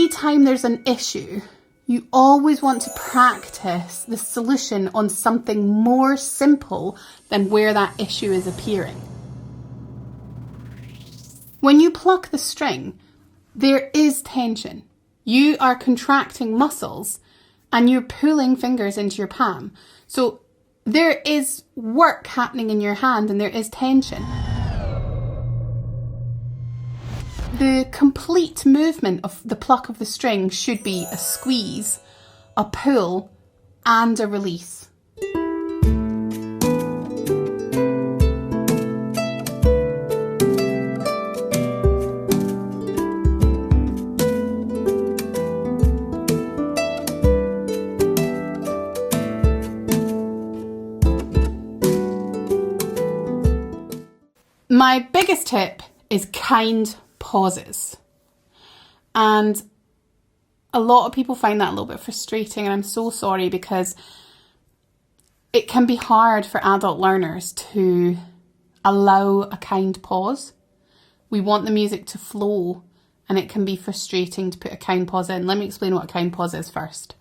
anytime there's an issue, you always want to practice the solution on something more simple than where that issue is appearing. When you pluck the string, there is tension. You are contracting muscles and you're pulling fingers into your palm. So there is work happening in your hand and there is tension. The complete movement of the pluck of the string should be a squeeze, a pull, and a release. My biggest tip is kind pauses. And a lot of people find that a little bit frustrating, and I'm so sorry, because it can be hard for adult learners to allow a kind pause. We want the music to flow, and it can be frustrating to put a kind pause in. Let me explain what a kind pause is first.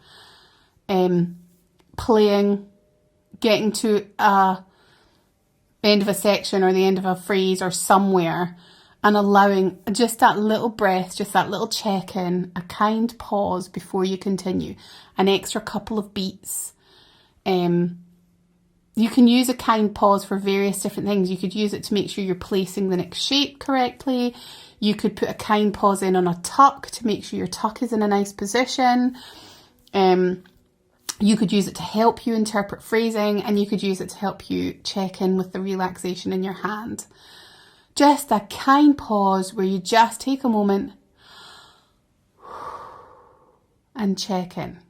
Playing, getting to a end of a section or the end of a phrase or somewhere, and allowing just that little breath, just that little check-in, a kind pause before you continue, an extra couple of beats. You can use a kind pause for various different things. You could use it to make sure you're placing the next shape correctly. You could put a kind pause in on a tuck to make sure your tuck is in a nice position. You could use it to help you interpret phrasing, and you could use it to help you check in with the relaxation in your hand. Just a kind pause where you just take a moment and check in.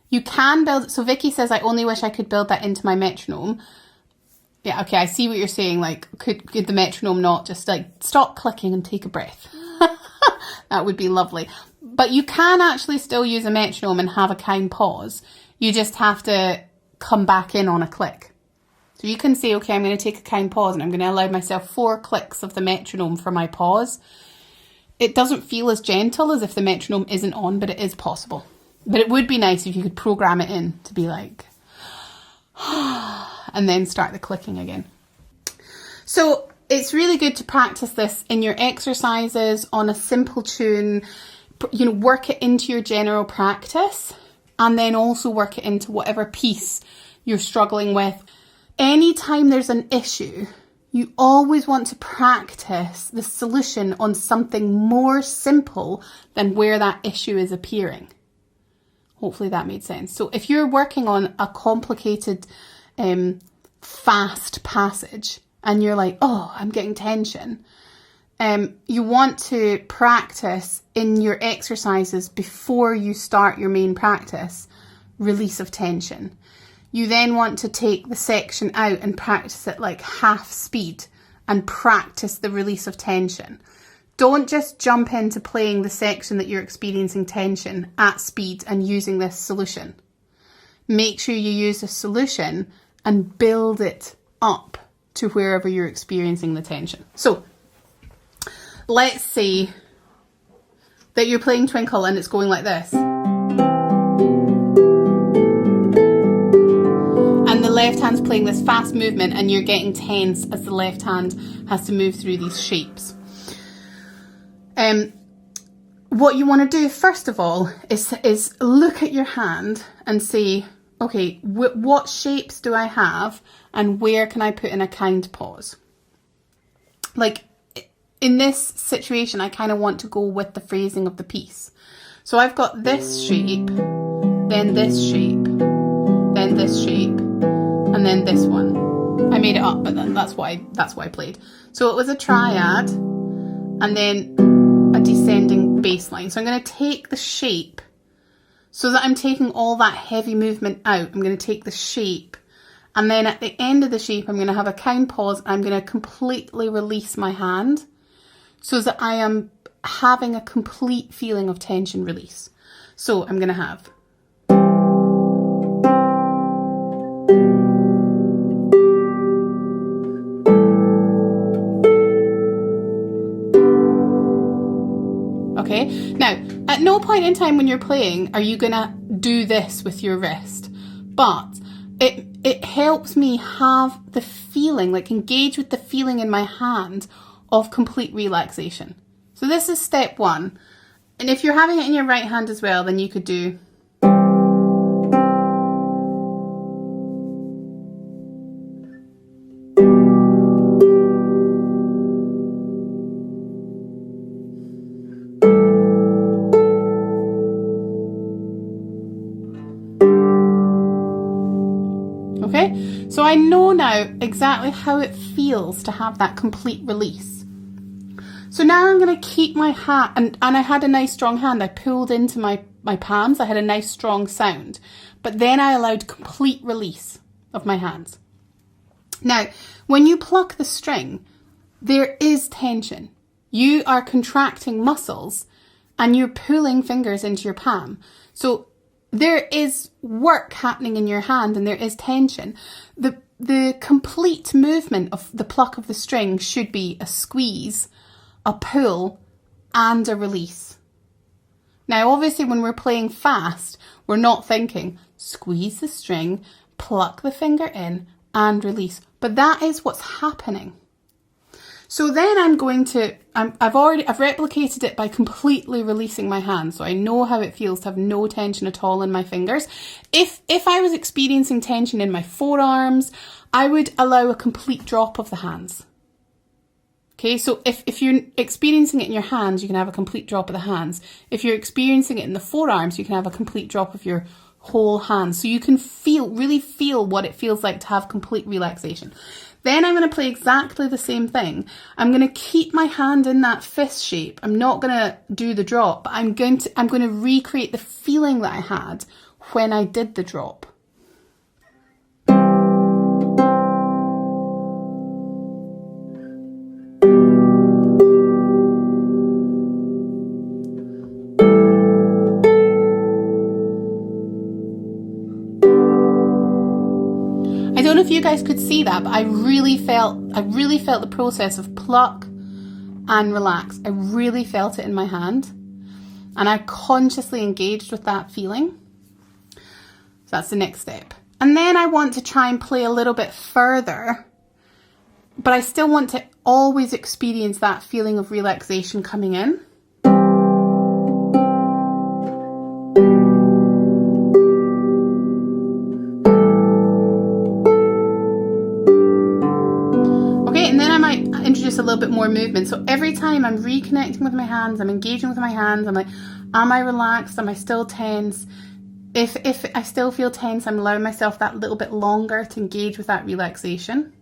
You can build, so Vicky says, I only wish I could build that into my metronome. Yeah, okay, I see what you're saying. Like, could the metronome not just like stop clicking and take a breath? That would be lovely. But you can actually still use a metronome and have a kind pause. You just have to come back in on a click. So you can say, okay, I'm going to take a kind pause and I'm going to allow myself 4 clicks of the metronome for my pause. It doesn't feel as gentle as if the metronome isn't on, but it is possible. But it would be nice if you could program it in to be like, and then start the clicking again. So it's really good to practice this in your exercises on a simple tune, you know, work it into your general practice, and then also work it into whatever piece you're struggling with. Anytime there's an issue, you always want to practice the solution on something more simple than where that issue is appearing. Hopefully that made sense. So if you're working on a complicated, fast passage and you're like, oh, I'm getting tension, you want to practice in your exercises before you start your main practice, release of tension. You then want to take the section out and practice it like half speed and practice the release of tension. Don't just jump into playing the section that you're experiencing tension at speed and using this solution. Make sure you use the solution and build it up to wherever you're experiencing the tension. So let's say that you're playing Twinkle and it's going like this. And the left hand's playing this fast movement and you're getting tense as the left hand has to move through these shapes. What you want to do first of all is look at your hand and say, okay, what shapes do I have and where can I put in a kind pause? Like in this situation, I kind of want to go with the phrasing of the piece. So I've got this shape, then this shape, then this shape, and then this one. I made it up, but that's why I played. So it was a triad and then a descending bass line. So I'm going to take the shape so that I'm taking all that heavy movement out. I'm going to take the shape, and then at the end of the shape I'm going to have a kind pause. I'm going to completely release my hand so that I am having a complete feeling of tension release. So I'm going to have okay, Okay, now at no point in time when you're playing are you gonna do this with your wrist, but it helps me have the feeling, like engage with the feeling in my hand of complete relaxation. So this is step one. And if you're having it in your right hand as well, then you could do. Okay, so I know now exactly how it feels to have that complete release. So now I'm going to keep my hand, and I had a nice strong hand. I pulled into my palms. I had a nice strong sound, but then I allowed complete release of my hands. Now, when you pluck the string, there is tension. You are contracting muscles and you're pulling fingers into your palm. So there is work happening in your hand and there is tension. The complete movement of the pluck of the string should be a squeeze, a pull, and a release. Now, obviously, when we're playing fast, we're not thinking squeeze the string, pluck the finger in, and release. But that is what's happening. So then I've replicated it by completely releasing my hand. So I know how it feels to have no tension at all in my fingers. If I was experiencing tension in my forearms, I would allow a complete drop of the hands. Okay, so if you're experiencing it in your hands, you can have a complete drop of the hands. If you're experiencing it in the forearms, you can have a complete drop of your whole hand. So you can really feel what it feels like to have complete relaxation. Then I'm going to play exactly the same thing. I'm going to keep my hand in that fist shape. I'm not going to do the drop, but I'm going to recreate the feeling that I had when I did the drop. I don't know if you guys could see that, but I really felt the process of pluck and relax. I really felt it in my hand, and I consciously engaged with that feeling. So that's the next step. And then I want to try and play a little bit further, but I still want to always experience that feeling of relaxation coming in. Introduce a little bit more movement. So every time I'm reconnecting with my hands, I'm engaging with my hands, I'm like, am I relaxed? Am I still tense? If I still feel tense, I'm allowing myself that little bit longer to engage with that relaxation.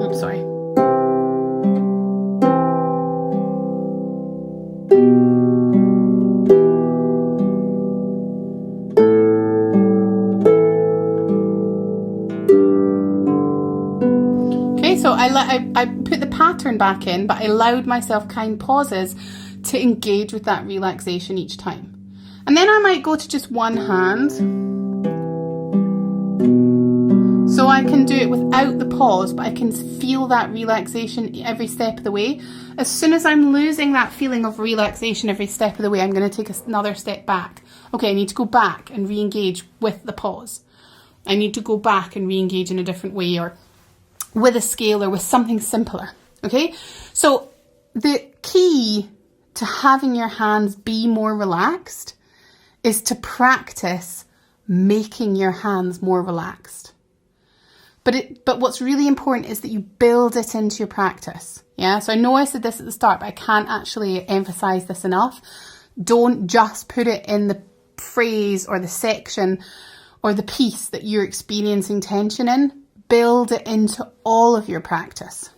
Oops, sorry. So I put the pattern back in, but I allowed myself kind pauses to engage with that relaxation each time. And then I might go to just one hand. So I can do it without the pause, but I can feel that relaxation every step of the way. As soon as I'm losing that feeling of relaxation every step of the way, I'm going to take another step back. Okay, I need to go back and re-engage with the pause. I need to go back and re-engage in a different way, or with a scale, or with something simpler. Okay, so the key to having your hands be more relaxed is to practice making your hands more relaxed. But what's really important is that you build it into your practice. Yeah, so I know I said this at the start, but I can't actually emphasize this enough. Don't just put it in the phrase or the section or the piece that you're experiencing tension in. Build it into all of your practice.